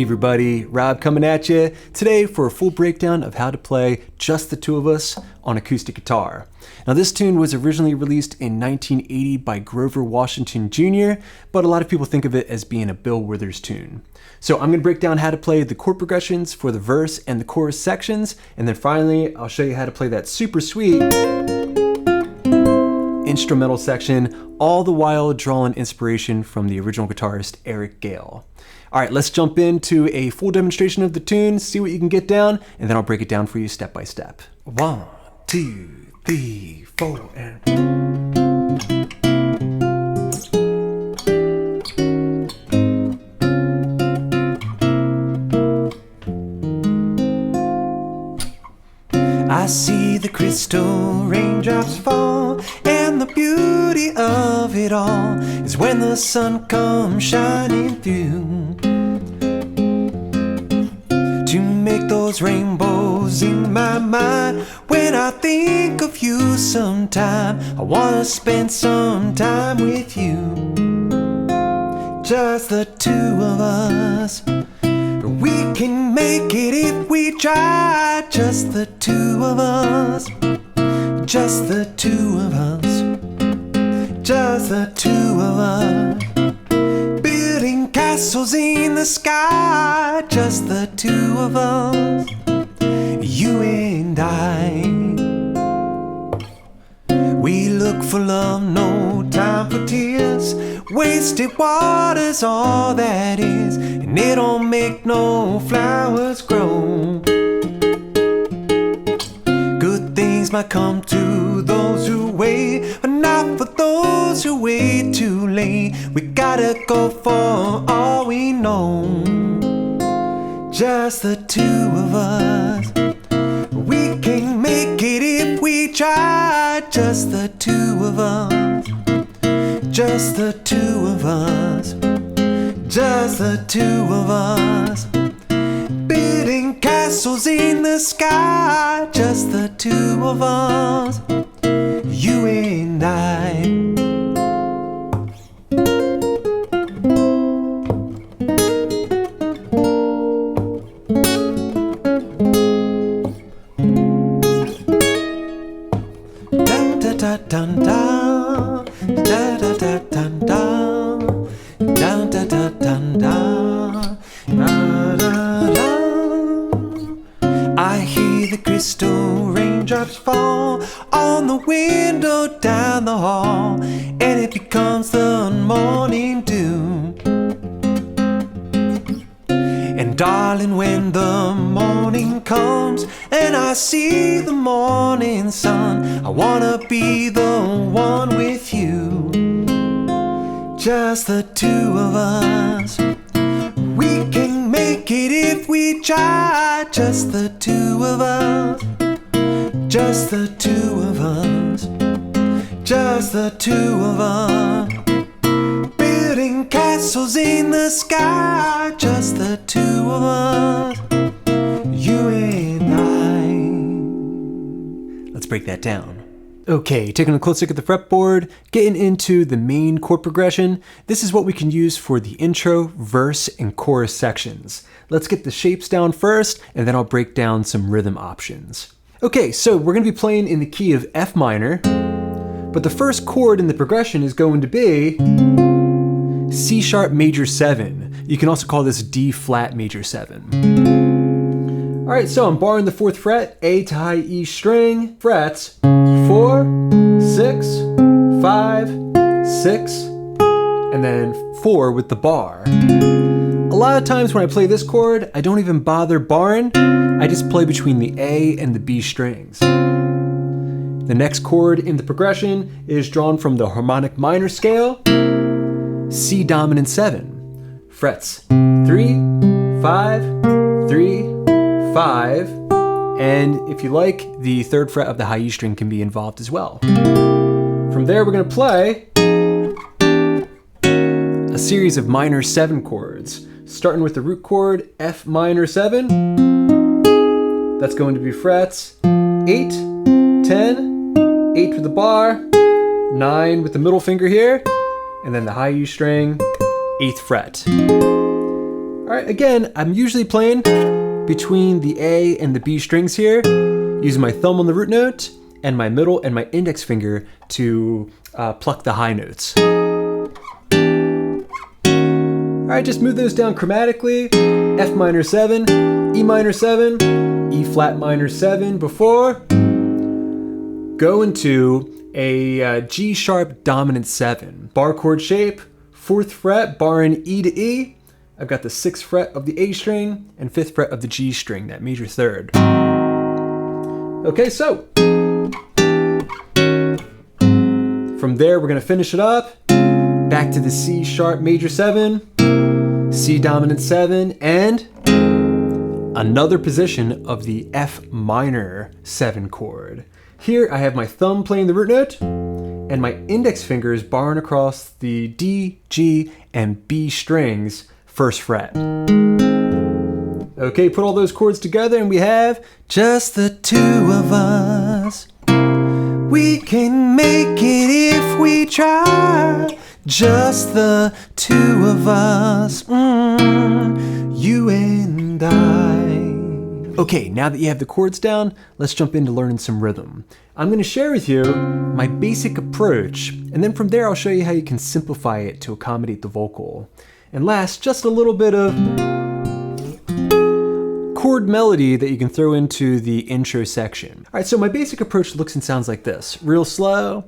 everybody, Rob coming at you today for a full breakdown of how to play Just the Two of Us on acoustic guitar. Now this tune was originally released in 1980 by Grover Washington Jr., but a lot of people think of it as being a Bill Withers tune. So I'm going to break down how to play the chord progressions for the verse and the chorus sections, and then finally I'll show you how to play that super sweet instrumental section, all the while drawing inspiration from the original guitarist Eric Gale. All right, let's jump into a full demonstration of the tune, see what you can get down, and then I'll break it down for you step by step. 1, 2, 3, 4, and... I see the crystal raindrops fall, and the beauty of it all is when the sun comes shining through to make those rainbows in my mind. When I think of you sometime, I wanna spend some time with you, just the two of us. We can make it if we try, just the two of us, just the two of us, just the two of us. Building castles in the sky, just the two of us, you and I. We look for love, no time for tears. Wasted water's all that is, and it don't make no flowers grow. Good things might come to those who wait, but not for those who wait too late. We gotta go for all we know, just the two of us. We can make it if we try, just the two of us, just the two of us, just the two of us. Building castles in the sky, just the two of us, you and I. Dun da da dun da, da da da dun da, dun da da dun da, da da da. I hear the crystal raindrops fall on the window down the hall, and it becomes the morning dew. And darling, when the morning comes and I see the morning sun, I wanna be the one with you, just the two of us. We can make it if we try, just the two of us, just the two of us, just the two of us. Building castles in the sky, just the two of us, you and I. Let's break that down. Okay, taking a close look at the fretboard, getting into the main chord progression. This is what we can use for the intro, verse, and chorus sections. Let's get the shapes down first, and then I'll break down some rhythm options. Okay, so we're gonna be playing in the key of F minor, but the first chord in the progression is going to be C sharp major 7. You can also call this D flat major 7. All right, so I'm borrowing the 4th fret, A to high E string, frets 4, 6, 5, 6, and then 4 with the bar. A lot of times when I play this chord, I don't even bother barring. I just play between the A and the B strings. The next chord in the progression is drawn from the harmonic minor scale, C dominant 7, frets 3, 5, 3, 5, and if you like, the 3rd fret of the high E string can be involved as well. From there, we're gonna play a series of minor 7 chords, starting with the root chord F minor 7. That's going to be frets 8, 10, 8 with the bar, 9 with the middle finger here, and then the high E string, 8th fret. All right, again, I'm usually playing between the A and the B strings here, using my thumb on the root note and my middle and my index finger to pluck the high notes. All right, just move those down chromatically. F minor 7, E minor 7, E flat minor 7 before. Go into a G sharp dominant 7. Bar chord shape, 4th fret, barring E to E. I've got the 6th fret of the A string and 5th fret of the G string, that major third. Okay, so from there we're gonna finish it up. Back to the C sharp major 7, C dominant 7, and another position of the F minor 7 chord. Here I have my thumb playing the root note and my index fingers barring across the D, G, and B strings, 1st fret. Okay, put all those chords together and we have just the two of us. We can make it if we try. Just the two of us, you and I. Okay, now that you have the chords down, let's jump into learning some rhythm. I'm going to share with you my basic approach, and then from there I'll show you how you can simplify it to accommodate the vocal. And last, just a little bit of chord melody that you can throw into the intro section. All right, so my basic approach looks and sounds like this. Real slow.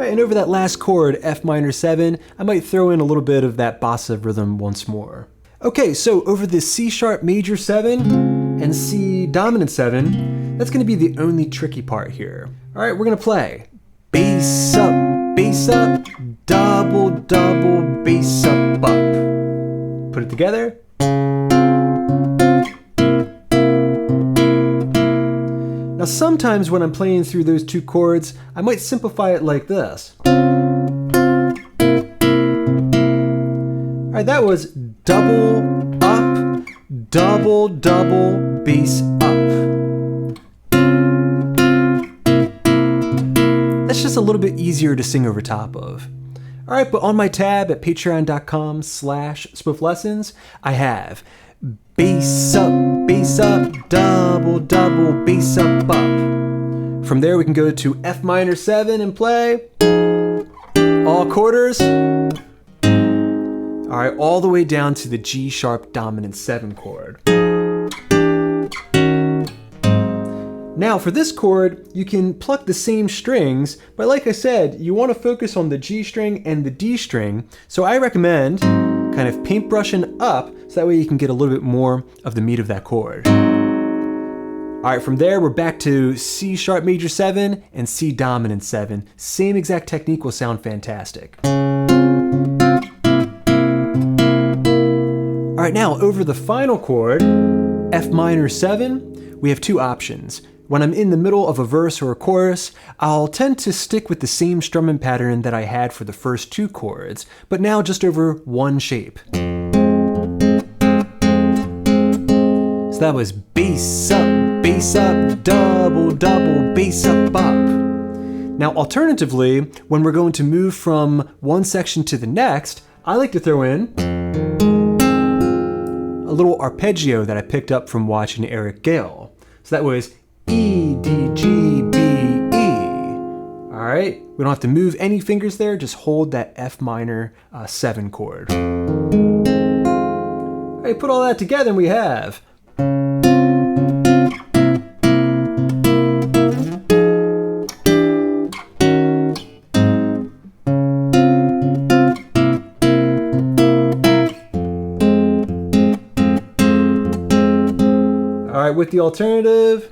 And over that last chord, F minor 7, I might throw in a little bit of that bossa rhythm once more. Okay, so over the C sharp major 7 and C dominant 7, that's gonna be the only tricky part here. All right, we're gonna play bass up, double, double, bass up, up. Put it together. Now sometimes when I'm playing through those two chords, I might simplify it like this. All right, that was double, up, double, double, bass up. That's just a little bit easier to sing over top of. All right, but on my tab at patreon.com/spifflessons, I have bass up, double, double, bass up, up. From there we can go to F minor 7 and play all quarters. All right, all the way down to the G sharp dominant 7 chord. Now for this chord, you can pluck the same strings, but like I said, you want to focus on the G string and the D string, so I recommend kind of paintbrushing up so that way you can get a little bit more of the meat of that chord. All right, from there we're back to C sharp major 7 and C dominant 7. Same exact technique will sound fantastic. All right, now over the final chord, F minor 7, we have two options. When I'm in the middle of a verse or a chorus, I'll tend to stick with the same strumming pattern that I had for the first two chords, but now just over one shape. So that was bass up, double, double, bass up, up. Now alternatively, when we're going to move from one section to the next, I like to throw in a little arpeggio that I picked up from watching Eric Gale. So that was E, D, G, B, E. All right, we don't have to move any fingers there, just hold that F minor 7 chord. All right, put all that together and we have all right, with the alternative.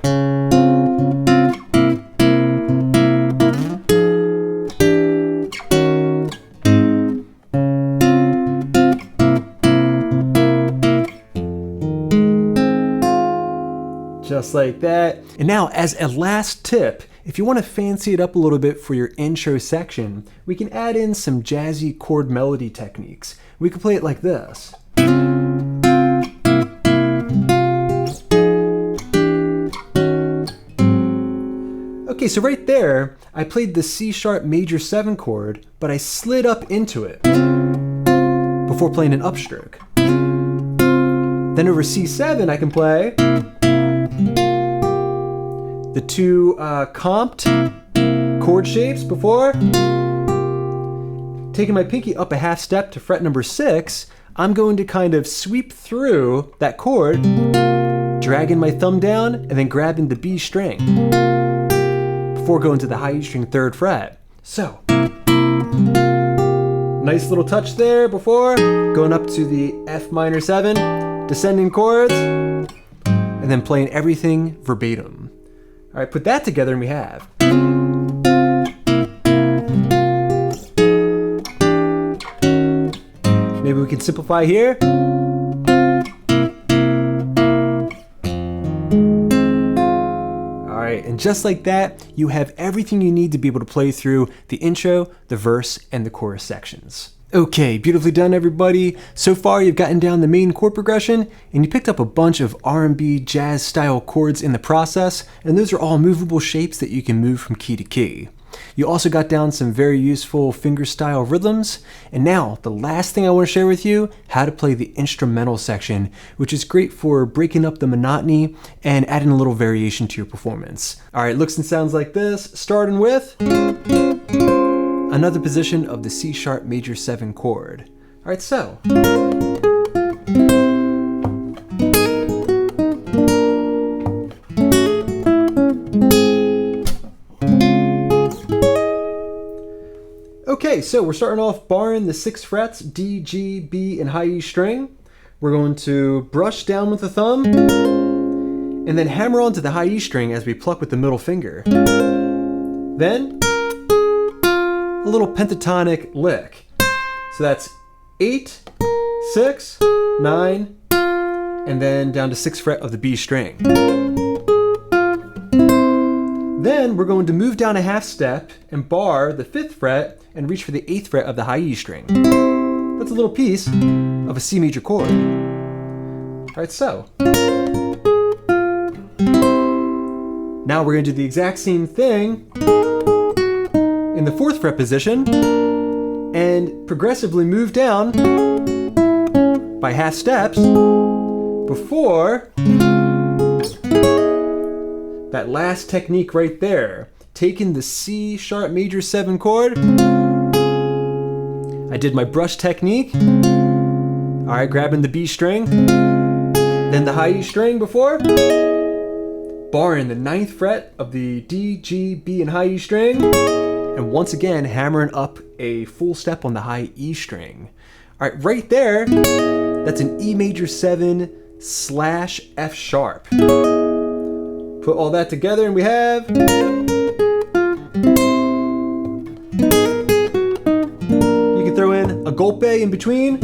Just like that. And now, as a last tip, if you want to fancy it up a little bit for your intro section, we can add in some jazzy chord melody techniques. We could play it like this. Okay, so right there, I played the C sharp major 7 chord, but I slid up into it before playing an upstroke. Then over C7, I can play the 2 comped chord shapes before. Taking my pinky up a half step to fret number 6, I'm going to kind of sweep through that chord, dragging my thumb down, and then grabbing the B string before going to the high E string 3rd fret. So, nice little touch there before going up to the F minor 7, descending chords, and then playing everything verbatim. All right, put that together and we have. Maybe we can simplify here. All right, and just like that, you have everything you need to be able to play through the intro, the verse, and the chorus sections. Okay, beautifully done, everybody. So far, you've gotten down the main chord progression, and you picked up a bunch of R&B jazz style chords in the process, and those are all movable shapes that you can move from key to key. You also got down some very useful fingerstyle rhythms, and now the last thing I want to share with you, how to play the instrumental section, which is great for breaking up the monotony and adding a little variation to your performance. All right, looks and sounds like this, starting with another position of the C sharp major 7 chord. All right, so. Okay, so we're starting off barring the 6 frets, D, G, B, and high E string. We're going to brush down with the thumb, and then hammer onto the high E string as we pluck with the middle finger. Then, a little pentatonic lick. So that's 8, 6, 9, and then down to 6th fret of the B string. Then we're going to move down a half step and bar the 5th fret and reach for the 8th fret of the high E string. That's a little piece of a C major chord. All right, so. Now we're going to do the exact same thing in the 4th fret position and progressively move down by half steps before that last technique right there. Taking the C sharp major 7 chord, I did my brush technique. All right, grabbing the B string, then the high E string before, barring the 9th fret of the D, G, B, and high E string, and once again hammering up a full step on the high E string. All right, right there, that's an E major 7 / F sharp. Put all that together and we have. You can throw in a golpe in between.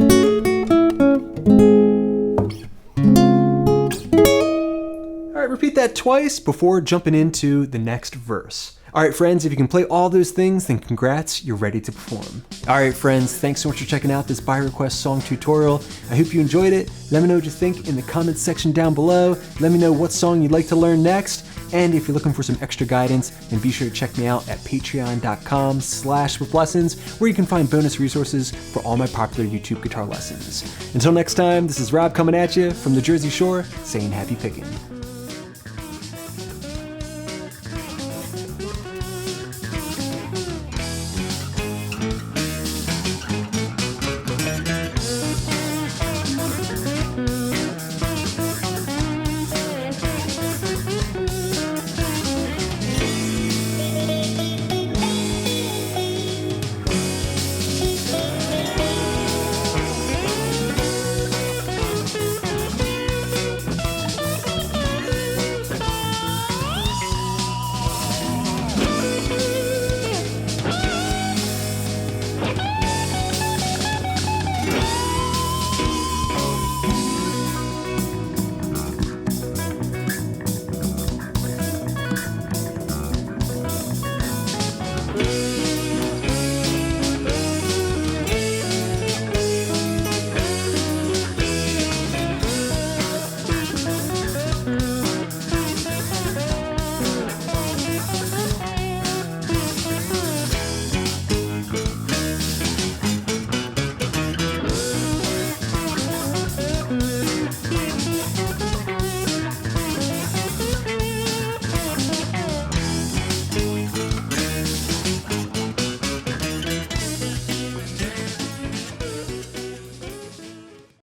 All right, repeat that twice before jumping into the next verse. All right, friends, if you can play all those things, then congrats, you're ready to perform. All right, friends, thanks so much for checking out this by request song tutorial. I hope you enjoyed it. Let me know what you think in the comments section down below. Let me know what song you'd like to learn next. And if you're looking for some extra guidance, then be sure to check me out at patreon.com/swiplessons, where you can find bonus resources for all my popular YouTube guitar lessons. Until next time, this is Rob coming at you from the Jersey Shore, saying happy picking.